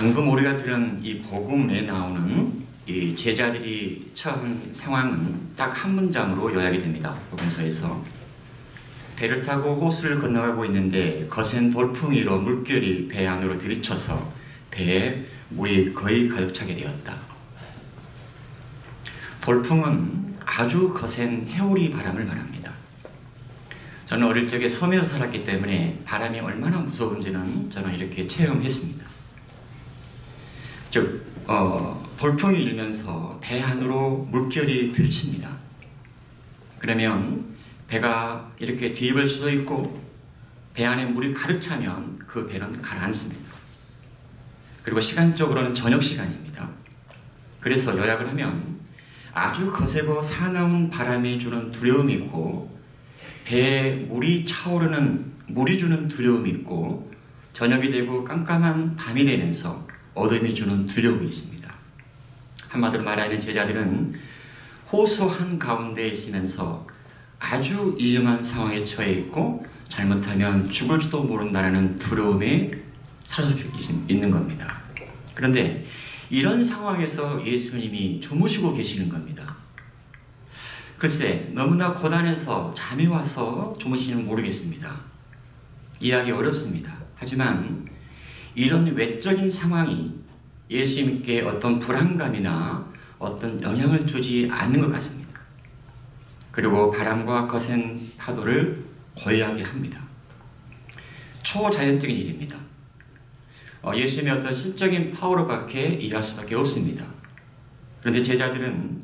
방금 우리가 들은 이 복음에 나오는 이 제자들이 처한 상황은 딱 한 문장으로 요약이 됩니다. 복음서에서 배를 타고 호수를 건너가고 있는데 거센 돌풍이로 물결이 배 안으로 들이쳐서 배에 물이 거의 가득 차게 되었다. 돌풍은 아주 거센 해오리 바람을 말합니다. 저는 어릴 적에 섬에서 살았기 때문에 바람이 얼마나 무서운지는 저는 이렇게 체험했습니다. 즉 돌풍이 일면서 배 안으로 물결이 들이칩니다. 그러면 배가 이렇게 뒤집을 수도 있고 배 안에 물이 가득 차면 그 배는 가라앉습니다. 그리고 시간적으로는 저녁 시간입니다. 그래서 요약을 하면 아주 거세고 사나운 바람이 주는 두려움이 있고 배에 물이 차오르는 물이 주는 두려움이 있고 저녁이 되고 깜깜한 밤이 되면서 어둠이 주는 두려움이 있습니다. 한마디로 말하면 제자들은 호수 한가운데 있으면서 아주 위험한 상황에 처해 있고 잘못하면 죽을지도 모른다는 두려움에 사로잡혀 있는 겁니다. 그런데 이런 상황에서 예수님이 주무시고 계시는 겁니다. 글쎄, 너무나 고단해서 잠이 와서 주무시는지 모르겠습니다. 이해하기 어렵습니다. 하지만 이런 외적인 상황이 예수님께 어떤 불안감이나 어떤 영향을 주지 않는 것 같습니다. 그리고 바람과 거센 파도를 고요하게 합니다. 초자연적인 일입니다. 예수님의 어떤 심적인 파워로밖에 이해할 수밖에 없습니다. 그런데 제자들은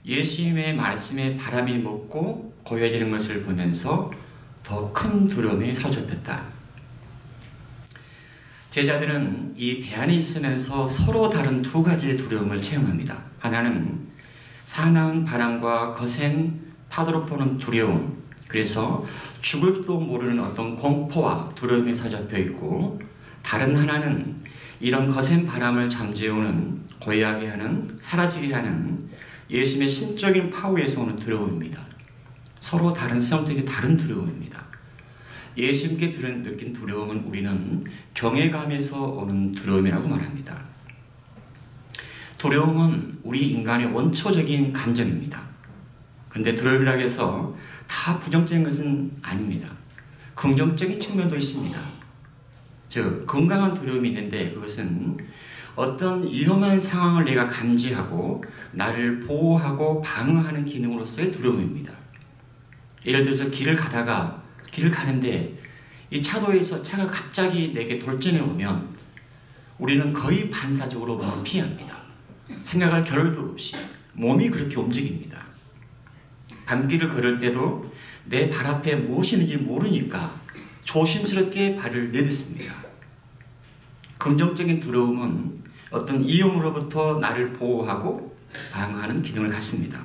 예수님의 말씀에 바람이 먹고 고요해지는 것을 보면서 더 큰 두려움에 사로잡혔다. 제자들은 이 배 안에 있으면서 서로 다른 두 가지의 두려움을 체험합니다. 하나는 사나운 바람과 거센 파도로 도는 두려움, 그래서 죽을지도 모르는 어떤 공포와 두려움에 사로잡혀 있고, 다른 하나는 이런 거센 바람을 잠재우는, 고요하게 하는, 사라지게 하는 예수님의 신적인 파워에서 오는 두려움입니다. 서로 다른 성격이 다른 두려움입니다. 예수님께 느낀 두려움은 우리는 경외감에서 오는 두려움이라고 말합니다. 두려움은 우리 인간의 원초적인 감정입니다. 근데 두려움이라고 해서 다 부정적인 것은 아닙니다. 긍정적인 측면도 있습니다. 즉, 건강한 두려움이 있는데 그것은 어떤 위험한 상황을 내가 감지하고 나를 보호하고 방어하는 기능으로서의 두려움입니다. 예를 들어서 길을 가는데 이 차도에서 차가 갑자기 내게 돌진해 오면 우리는 거의 반사적으로 몸을 피합니다. 생각할 겨를도 없이 몸이 그렇게 움직입니다. 밤길을 걸을 때도 내 발 앞에 무엇이 있는지 모르니까 조심스럽게 발을 내딛습니다. 긍정적인 두려움은 어떤 위험으로부터 나를 보호하고 방어하는 기능을 갖습니다.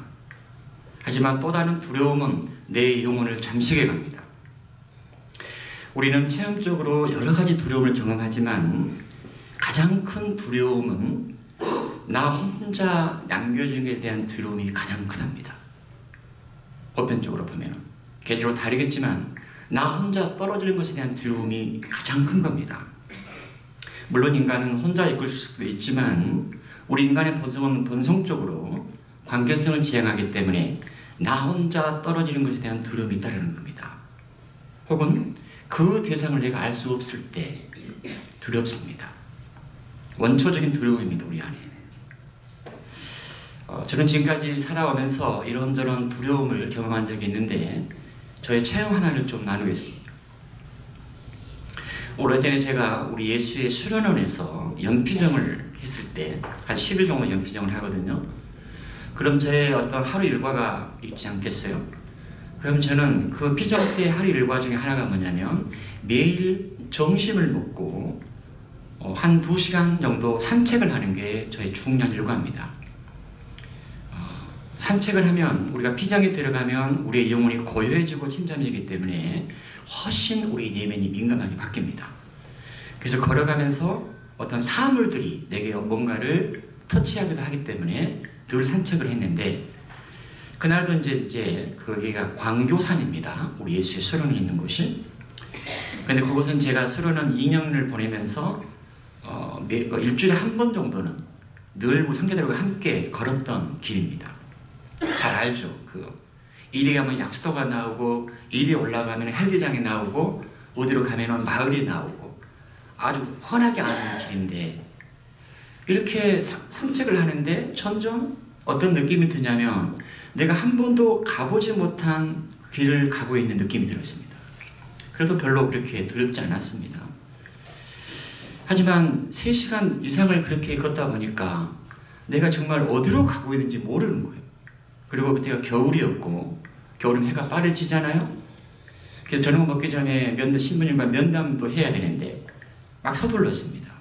하지만 또 다른 두려움은 내 영혼을 잠식해 갑니다. 우리는 체험적으로 여러 가지 두려움을 경험하지만 가장 큰 두려움은 나 혼자 남겨지는 것에 대한 두려움이 가장 크답니다. 보편적으로 보면 개인적으로 다르겠지만 나 혼자 떨어지는 것에 대한 두려움이 가장 큰 겁니다. 물론 인간은 혼자 있을 수도 있지만 우리 인간의 본성은 본성적으로 관계성을 지향하기 때문에 나 혼자 떨어지는 것에 대한 두려움이 있다는 겁니다. 혹은 그 대상을 내가 알 수 없을 때 두렵습니다. 원초적인 두려움입니다, 우리 안에. 저는 지금까지 살아오면서 이런저런 두려움을 경험한 적이 있는데 저의 체험 하나를 좀 나누겠습니다. 오래전에 제가 우리 예수의 수련원에서 연피정을 했을 때 한 10일 정도 연피정을 하거든요. 그럼 저의 어떤 하루 일과가 있지 않겠어요? 그럼 저는 그 피정 때 하루 일과 중에 하나가 뭐냐면 매일 점심을 먹고 한 2시간 정도 산책을 하는 게 저의 중요한 일과입니다. 산책을 하면 우리가 피정에 들어가면 우리의 영혼이 고요해지고 침잠이기 때문에 훨씬 우리 내면이 민감하게 바뀝니다. 그래서 걸어가면서 어떤 사물들이 내게 뭔가를 터치하기도 하기 때문에 늘 산책을 했는데 그날도 이제 거기가 광교산입니다. 우리 예수의 수련이 있는 곳이. 근데 그곳은 제가 수련원 2년을 보내면서 일주일에 한 번 정도는 늘 우리 형제들과 함께 걸었던 길입니다. 잘 알죠. 이리 가면 약수도가 나오고, 이리 올라가면 헬기장이 나오고, 어디로 가면 마을이 나오고, 아주 훤하게 아는 길인데, 이렇게 산책을 하는데 점점 어떤 느낌이 드냐면 내가 한 번도 가보지 못한 길을 가고 있는 느낌이 들었습니다. 그래도 별로 그렇게 두렵지 않았습니다. 하지만 3시간 이상을 그렇게 걷다 보니까 내가 정말 어디로 가고 있는지 모르는 거예요. 그리고 그때가 겨울이었고, 겨울은 해가 빠르게 지잖아요. 그래서 저녁 먹기 전에 신부님과 면담도 해야 되는데 막 서둘렀습니다.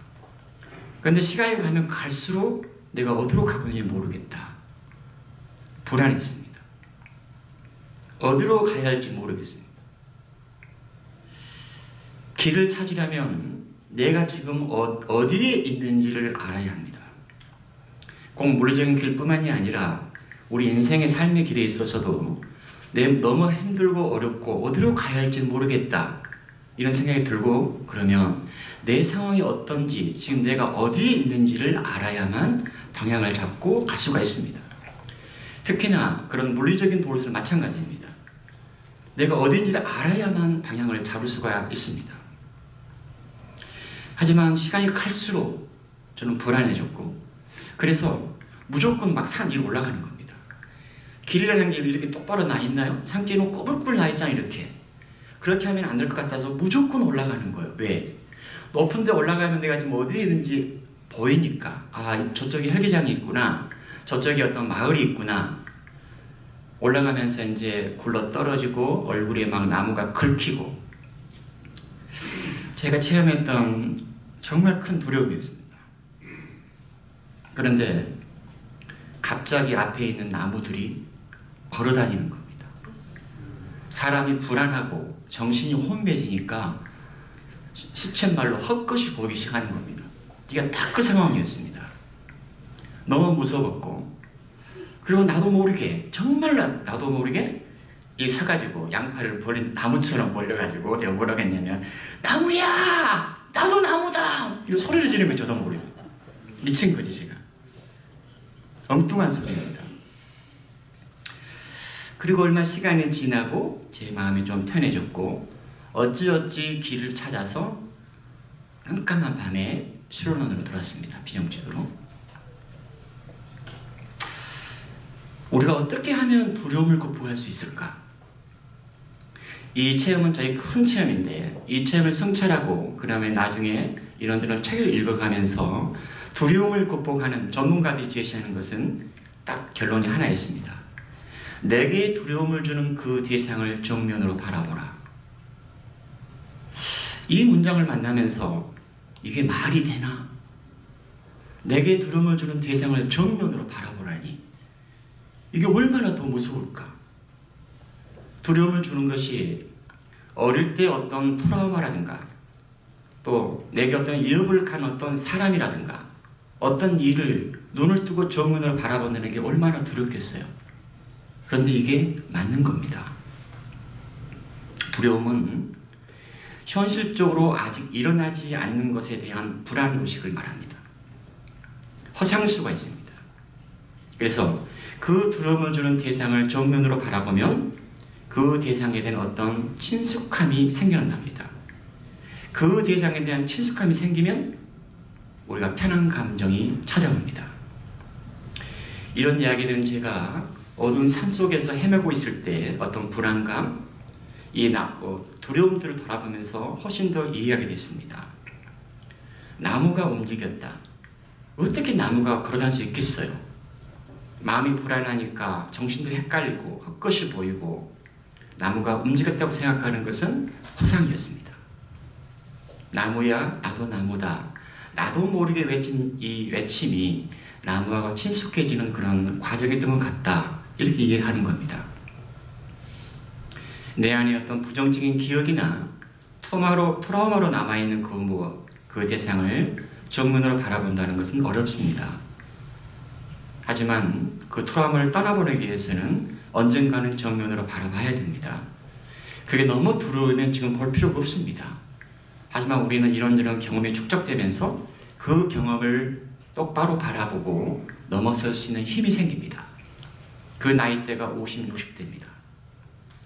그런데 시간이 가면 갈수록 내가 어디로 가고 있는지 모르겠다. 불안했습니다. 어디로 가야 할지 모르겠습니다. 길을 찾으려면 내가 지금 어디에 있는지를 알아야 합니다. 꼭 물리적인 길뿐만이 아니라 우리 인생의 삶의 길에 있어서도 너무 힘들고 어렵고 어디로 가야 할지 모르겠다, 이런 생각이 들고, 그러면 내 상황이 어떤지, 지금 내가 어디에 있는지를 알아야만 방향을 잡고 갈 수가 있습니다. 특히나 그런 물리적인 도로는 마찬가지입니다. 내가 어딘지를 알아야만 방향을 잡을 수가 있습니다. 하지만 시간이 갈수록 저는 불안해졌고, 그래서 무조건 막 산 위로 올라가는 겁니다. 길이라는 게 이렇게 똑바로 나 있나요? 산길은 꾸불꾸불 나 있잖아요, 이렇게. 그렇게 하면 안 될 것 같아서 무조건 올라가는 거예요. 왜? 높은 데 올라가면 내가 지금 어디에 있는지 보이니까, 아, 저쪽에 헬기장이 있구나, 저쪽에 어떤 마을이 있구나. 올라가면서 이제 굴러 떨어지고 얼굴에 막 나무가 긁히고, 제가 체험했던 정말 큰 두려움이었습니다. 그런데 갑자기 앞에 있는 나무들이 걸어다니는 겁니다. 사람이 불안하고 정신이 혼미해지니까 시쳇말로 헛것이 보이기 시작하는 겁니다. 이게 딱 그 상황이었습니다. 너무 무서웠고, 그리고 나도 모르게, 정말 나도 모르게 이 서가지고 양팔을 버린 나무처럼 몰려가지고 내가 뭐라고 했냐면, 나무야! 나도 나무다! 이런 소리를 지르면 저도 모르게 미친 거지, 제가. 엉뚱한 소리입니다. 그리고 얼마 시간이 지나고 제 마음이 좀 편해졌고, 어찌어찌 길을 찾아서 깜깜한 밤에 수련원으로 들어왔습니다. 비정식으로. 우리가 어떻게 하면 두려움을 극복할 수 있을까? 이 체험은 저희 큰 체험인데, 이 체험을 성찰하고 그 다음에 나중에 이런저런 책을 읽어가면서 두려움을 극복하는 전문가들이 제시하는 것은 딱 결론이 하나 있습니다. 내게 두려움을 주는 그 대상을 정면으로 바라보라. 이 문장을 만나면서 이게 말이 되나? 내게 두려움을 주는 대상을 정면으로 바라보라니, 이게 얼마나 더 무서울까? 두려움을 주는 것이 어릴 때 어떤 트라우마라든가, 또 내게 어떤 위협을 간 어떤 사람이라든가, 어떤 일을 눈을 뜨고 정면으로 바라보는 게 얼마나 두렵겠어요. 그런데 이게 맞는 겁니다. 두려움은 현실적으로 아직 일어나지 않는 것에 대한 불안의식을 말합니다. 허상수가 있습니다. 그래서 그 두려움을 주는 대상을 정면으로 바라보면 그 대상에 대한 어떤 친숙함이 생겨난답니다. 그 대상에 대한 친숙함이 생기면 우리가 편한 감정이 찾아옵니다. 이런 이야기들은 제가 어두운 산속에서 헤매고 있을 때 어떤 불안감, 두려움들을 돌아보면서 훨씬 더 이해하게 됐습니다. 나무가 움직였다. 어떻게 나무가 걸어다닐 수 있겠어요? 마음이 불안하니까 정신도 헷갈리고 헛것이 보이고, 나무가 움직였다고 생각하는 것은 허상이었습니다. 나무야, 나도 나무다. 나도 모르게 외친 이 외침이 나무와 친숙해지는 그런 과정이었던 것 같다, 이렇게 이해하는 겁니다. 내 안에 어떤 부정적인 기억이나 트라우마로 남아있는 그 대상을 정면으로 바라본다는 것은 어렵습니다. 하지만 그 트라우마를 떠나보내기 위해서는 언젠가는 정면으로 바라봐야 됩니다. 그게 너무 두려우면 지금 볼 필요가 없습니다. 하지만 우리는 이런저런 경험이 축적되면서 그 경험을 똑바로 바라보고 넘어설 수 있는 힘이 생깁니다. 그 나이대가 50, 60대입니다.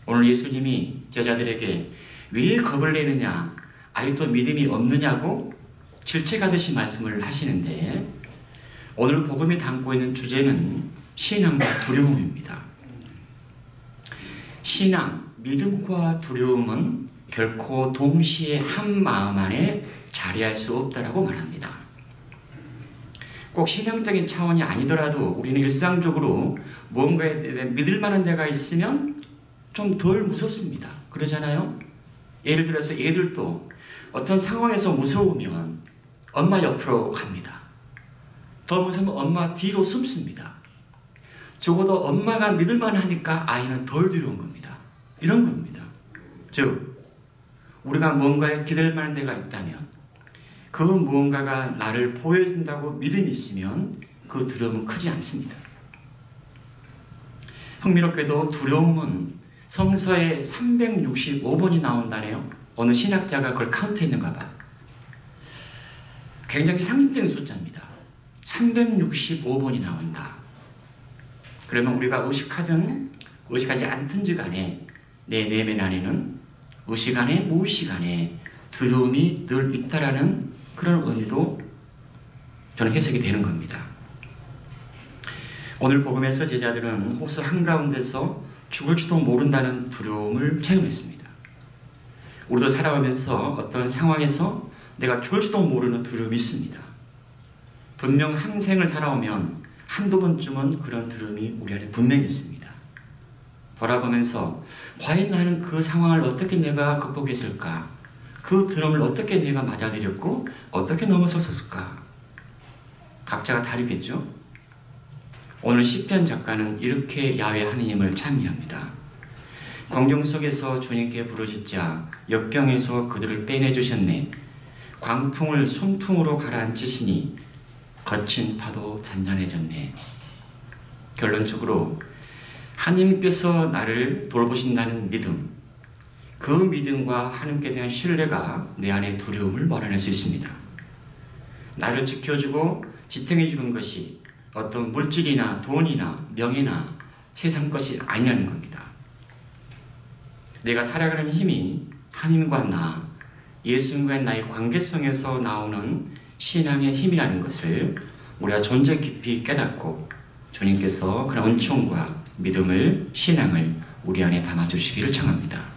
오늘 예수님이 제자들에게 왜 겁을 내느냐, 아직도 믿음이 없느냐고 질책하듯이 말씀을 하시는데, 오늘 복음이 담고 있는 주제는 신앙과 두려움입니다. 신앙, 믿음과 두려움은 결코 동시에 한 마음 안에 자리할 수 없다라고 말합니다. 꼭 신앙적인 차원이 아니더라도 우리는 일상적으로 무언가에 대해 믿을 만한 데가 있으면 좀 덜 무섭습니다. 그러잖아요? 예를 들어서 애들도 어떤 상황에서 무서우면 엄마 옆으로 갑니다. 더 무서우면 엄마 뒤로 숨습니다. 적어도 엄마가 믿을 만하니까 아이는 덜 두려운 겁니다. 이런 겁니다. 즉, 우리가 뭔가에 기댈 만한 데가 있다면 그 무언가가 나를 보여준다고 믿음이 있으면 그 두려움은 크지 않습니다. 흥미롭게도 두려움은 성서에 365번이 나온다네요. 어느 신학자가 그걸 카운트했는가 봐요. 굉장히 상징적인 숫자입니다. 365번이 나온다. 그러면 우리가 의식하든 의식하지 않든지 간에 내 내면 안에는 의식 안에 무의식 안에 두려움이 늘 있다라는 그런 의미도 저는 해석이 되는 겁니다. 오늘 복음에서 제자들은 호수 한가운데서 죽을지도 모른다는 두려움을 체험했습니다. 우리도 살아오면서 어떤 상황에서 내가 죽을지도 모르는 두려움이 있습니다. 분명 한 생을 살아오면 한두 번쯤은 그런 두려움이 우리 안에 분명히 있습니다. 돌아보면서 과연 나는 그 상황을 어떻게 내가 극복했을까? 그 두려움을 어떻게 내가 맞아들였고 어떻게 넘어섰을까? 각자가 다르겠죠? 오늘 시편 작가는 이렇게 야훼 하느님을 찬미합니다. 광경 속에서 주님께 부르짖자 역경에서 그들을 빼내주셨네. 광풍을 순풍으로 가라앉히시니 거친 파도 잔잔해졌네. 결론적으로 하나님께서 나를 돌보신다는 믿음, 그 믿음과 하나님께 대한 신뢰가 내 안에 두려움을 몰아낼 수 있습니다. 나를 지켜주고 지탱해 주는 것이 어떤 물질이나 돈이나 명예나 세상 것이 아니라는 겁니다. 내가 살아가는 힘이 하나님과 나, 예수님과의 나의 관계성에서 나오는 신앙의 힘이라는 것을 우리가 존재 깊이 깨닫고 주님께서 그런 은총과 믿음을, 신앙을 우리 안에 담아주시기를 청합니다.